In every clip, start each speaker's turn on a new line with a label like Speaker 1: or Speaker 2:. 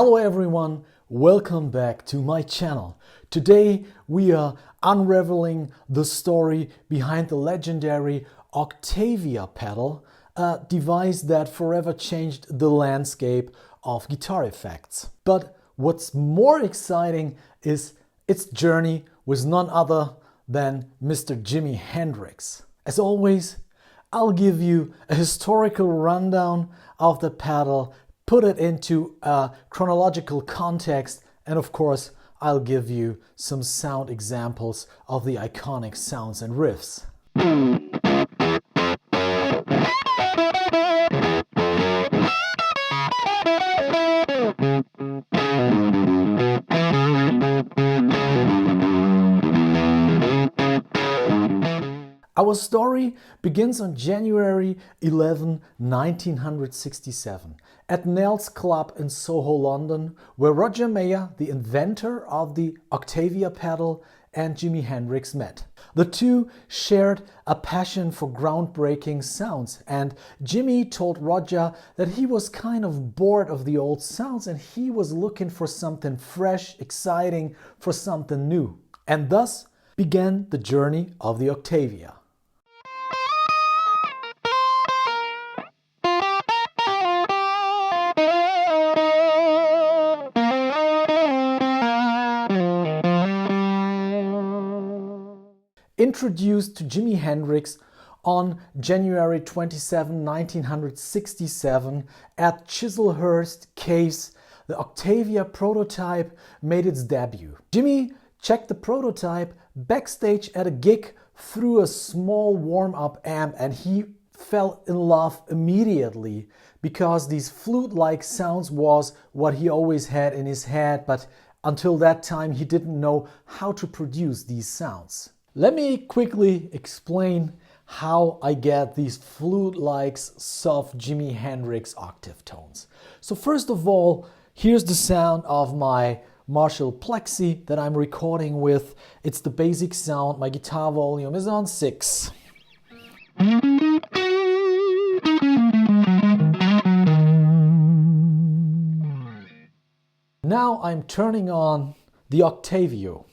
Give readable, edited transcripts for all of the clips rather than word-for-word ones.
Speaker 1: Hello everyone, welcome back to my channel. Today we are unraveling the story behind the legendary Octavia pedal, a device that forever changed the landscape of guitar effects. But what's more exciting is its journey with none other than Mr. Jimi Hendrix. As always, I'll give you a historical rundown of the pedal, put it into a chronological context, and of course, I'll give you some sound examples of the iconic sounds and riffs. Our story begins on January 11, 1967 at Nell's Club in Soho, London, where Roger Mayer, the inventor of the Octavia pedal, and Jimi Hendrix met. The two shared a passion for groundbreaking sounds, and Jimi told Roger that he was kind of bored of the old sounds and he was looking for something fresh, exciting, for something new. And thus began the journey of the Octavia. Introduced to Jimi Hendrix on January 27, 1967 at Chislehurst Caves, the Octavia prototype made its debut. Jimi checked the prototype backstage at a gig through a small warm-up amp and he fell in love immediately because these flute-like sounds was what he always had in his head, but until that time he didn't know how to produce these sounds. Let me quickly explain how I get these flute-like soft Jimi Hendrix octave tones. So first of all, here's the sound of my Marshall Plexi that I'm recording with. It's the basic sound. My guitar volume is on 6. Now I'm turning on the Octavio.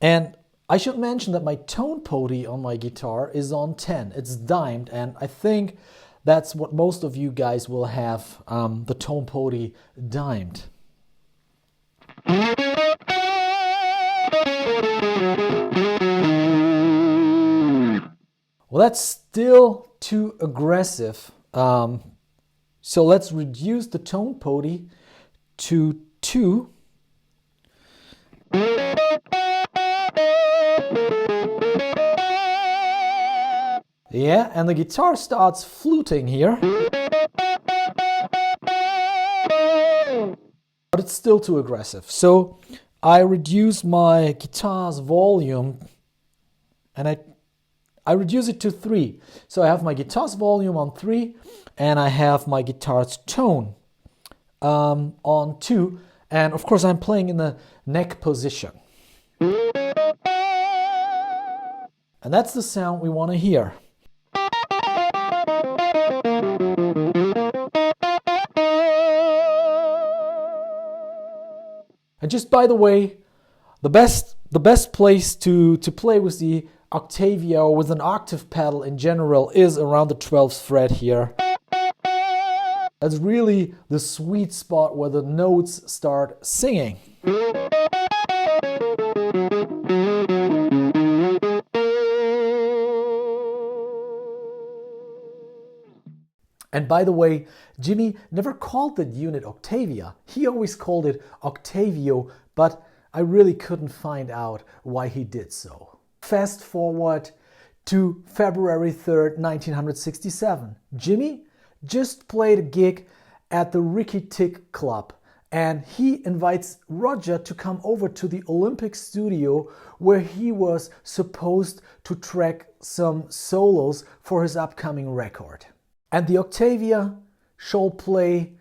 Speaker 1: And I should mention that my tone poti on my guitar is on 10. It's dimed, and I think that's what most of you guys will have, the tone poti dimed. Well, that's still too aggressive. So let's reduce the tone poti to 2. Yeah, and the guitar starts fluting here. But it's still too aggressive. So I reduce my guitar's volume and I reduce it to 3. So I have my guitar's volume on 3 and I have my guitar's tone on 2. And of course I'm playing in the neck position. And that's the sound we want to hear. And just by the way, the best place to play with the Octavia or with an octave pedal in general is around the 12th fret here. That's really the sweet spot where the notes start singing. And by the way, Jimi never called that unit Octavia. He always called it Octavio, but I really couldn't find out why he did so. Fast forward to February 3rd, 1967. Jimi just played a gig at the Ricky Tick Club and he invites Roger to come over to the Olympic studio where he was supposed to track some solos for his upcoming record. And the Octavia shall play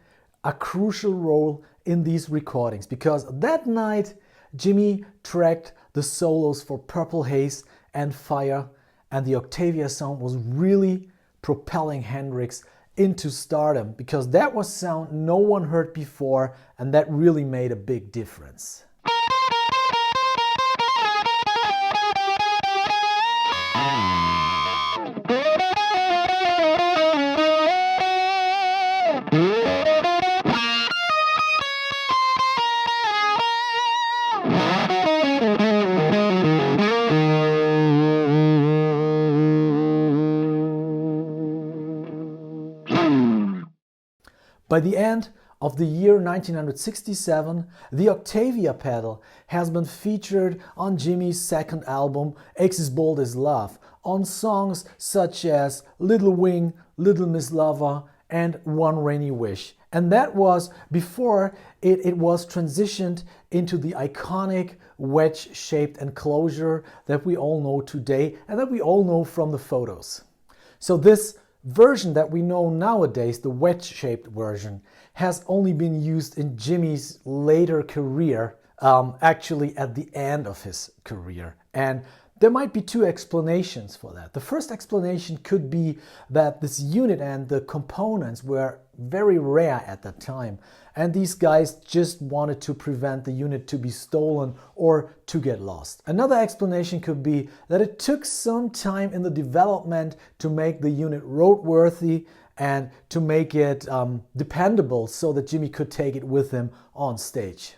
Speaker 1: a crucial role in these recordings because that night Jimi tracked the solos for Purple Haze and Fire, and the Octavia sound was really propelling Hendrix into stardom, because that was sound no one heard before, and that really made a big difference. By the end of the year 1967, the Octavia pedal has been featured on Jimi's second album, X Bold as Love, on songs such as Little Wing, Little Miss Lover, and One Rainy Wish. And that was before it was transitioned into the iconic wedge-shaped enclosure that we all know today and that we all know from the photos. So this version that we know nowadays, the wedge-shaped version, has only been used in Jimi's later career, actually at the end of his career. And there might be two explanations for that. The first explanation could be that this unit and the components were very rare at that time, and these guys just wanted to prevent the unit to be stolen or to get lost. Another explanation could be that it took some time in the development to make the unit roadworthy and to make it dependable so that Jimi could take it with him on stage.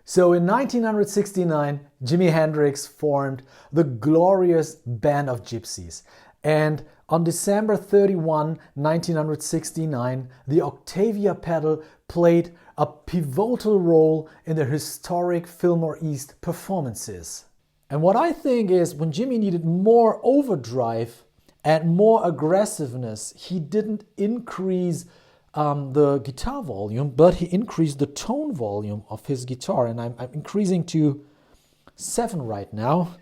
Speaker 1: So in 1969, Jimi Hendrix formed the glorious Band of Gypsys, and on December 31, 1969, the Octavia pedal played a pivotal role in the historic Fillmore East performances. And what I think is, when Jimi needed more overdrive and more aggressiveness, he didn't increase the guitar volume, but he increased the tone volume of his guitar, and I'm increasing to 7 right now.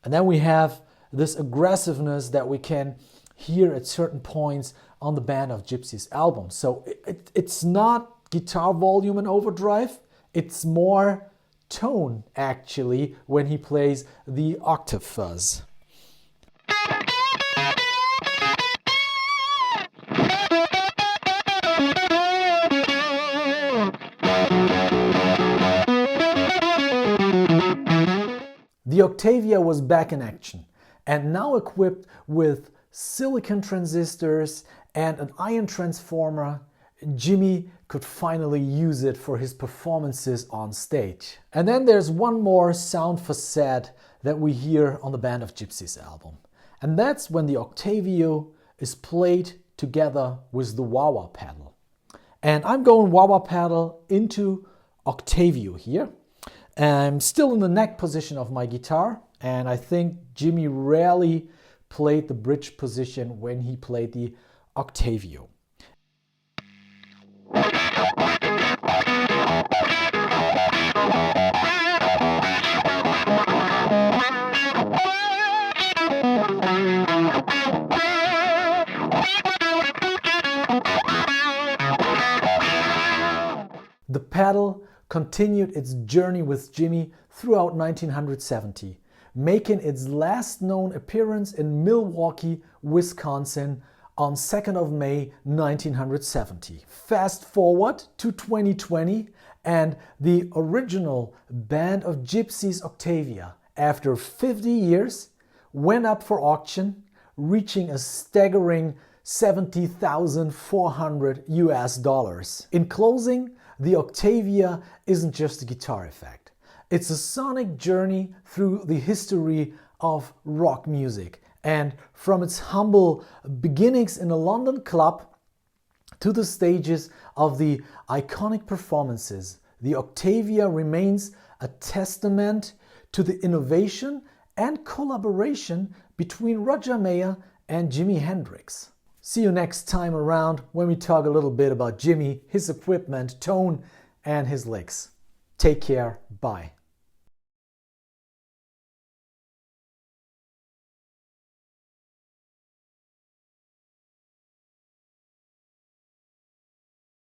Speaker 1: And then we have this aggressiveness that we can hear at certain points on the Band of Gypsys album. So it's not guitar volume and overdrive, it's more tone actually when he plays the octave fuzz. The Octavia was back in action, and now equipped with silicon transistors and an ion transformer, Jimi could finally use it for his performances on stage. And then there's one more sound facet that we hear on the Band of Gypsys album, and that's when the Octavio is played together with the Wah Wah pedal. And I'm going Wah Wah pedal into Octavio here. I'm still in the neck position of my guitar, and I think Jimi rarely played the bridge position when he played the Octavio. The pedal continued its journey with Jimi throughout 1970, making its last known appearance in Milwaukee, Wisconsin on 2nd of May 1970. Fast forward to 2020, and the original Band of Gypsys Octavia, after 50 years, went up for auction, reaching a staggering $70,400 US. In closing, the Octavia isn't just a guitar effect. It's a sonic journey through the history of rock music, and from its humble beginnings in a London club to the stages of the iconic performances, the Octavia remains a testament to the innovation and collaboration between Roger Mayer and Jimi Hendrix. See you next time around when we talk a little bit about Jimi, his equipment, tone, and his licks. Take care. Bye.